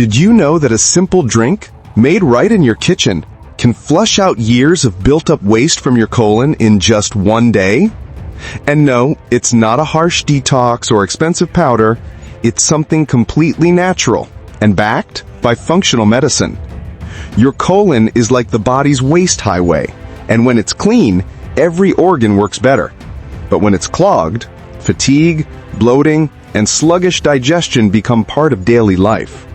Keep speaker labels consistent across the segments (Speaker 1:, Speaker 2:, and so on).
Speaker 1: Did you know that a simple drink, made right in your kitchen, can flush out years of built-up waste from your colon in just one day? And no, it's not a harsh detox or expensive powder. It's something completely natural and backed by functional medicine. Your colon is like the body's waste highway, and when it's clean, every organ works better. But when it's clogged, fatigue, bloating, and sluggish digestion become part of daily life.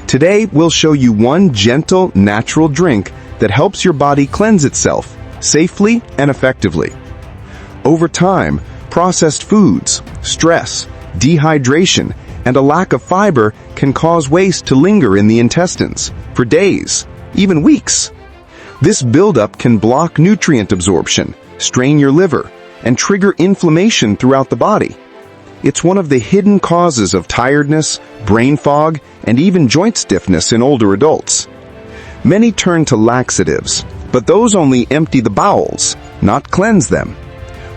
Speaker 1: Today, we'll show you one gentle, natural drink that helps your body cleanse itself safely and effectively. Over time, processed foods, stress, dehydration, and a lack of fiber can cause waste to linger in the intestines for days, even weeks. This buildup can block nutrient absorption, strain your liver, and trigger inflammation throughout the body. It's one of the hidden causes of tiredness, brain fog, and even joint stiffness in older adults. Many turn to laxatives, but those only empty the bowels, not cleanse them.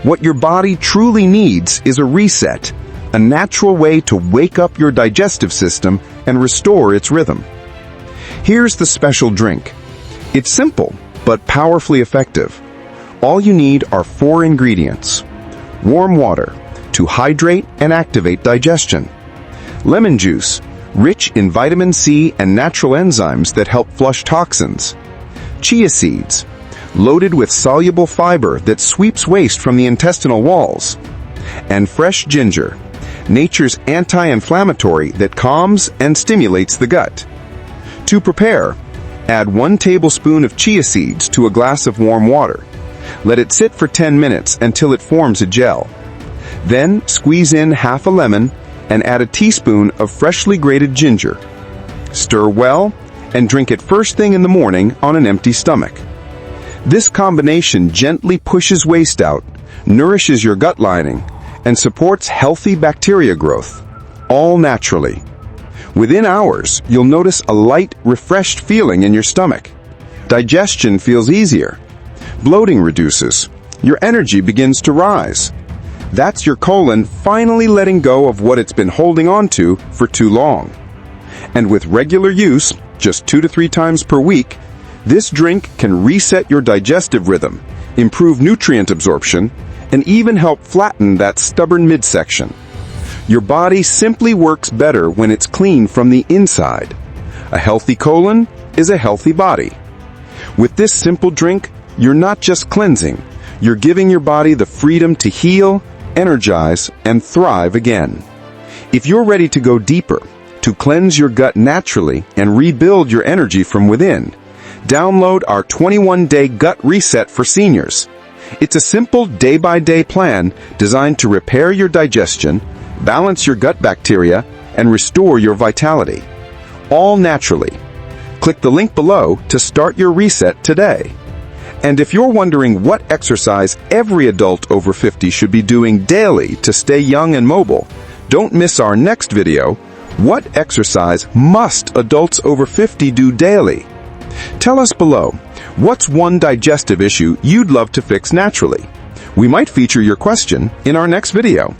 Speaker 1: What your body truly needs is a reset, a natural way to wake up your digestive system and restore its rhythm. Here's the special drink. It's simple, but powerfully effective. All you need are 4 ingredients. Warm water, to hydrate and activate digestion. Lemon juice, rich in vitamin C and natural enzymes that help flush toxins. Chia seeds, loaded with soluble fiber that sweeps waste from the intestinal walls. And fresh ginger, nature's anti-inflammatory that calms and stimulates the gut. To prepare, add 1 tablespoon of chia seeds to a glass of warm water. Let it sit for 10 minutes until it forms a gel. Then squeeze in half a lemon and add a teaspoon of freshly grated ginger. Stir well and drink it first thing in the morning on an empty stomach. This combination gently pushes waste out, nourishes your gut lining, and supports healthy bacteria growth, all naturally. Within hours, you'll notice a light, refreshed feeling in your stomach. Digestion feels easier. Bloating reduces. Your energy begins to rise. That's your colon finally letting go of what it's been holding on to for too long. And with regular use, just 2 to 3 times per week, this drink can reset your digestive rhythm, improve nutrient absorption, and even help flatten that stubborn midsection. Your body simply works better when it's clean from the inside. A healthy colon is a healthy body. With this simple drink, you're not just cleansing, you're giving your body the freedom to heal, energize, and thrive again. If you're ready to go deeper, to cleanse your gut naturally and rebuild your energy from within, download our 21-day gut reset for seniors. It's a simple day-by-day plan designed to repair your digestion, balance your gut bacteria, and restore your vitality. All naturally. Click the link below to start your reset today. And if you're wondering what exercise every adult over 50 should be doing daily to stay young and mobile, don't miss our next video, What exercise must adults over 50 do daily? Tell us below, what's one digestive issue you'd love to fix naturally? We might feature your question in our next video.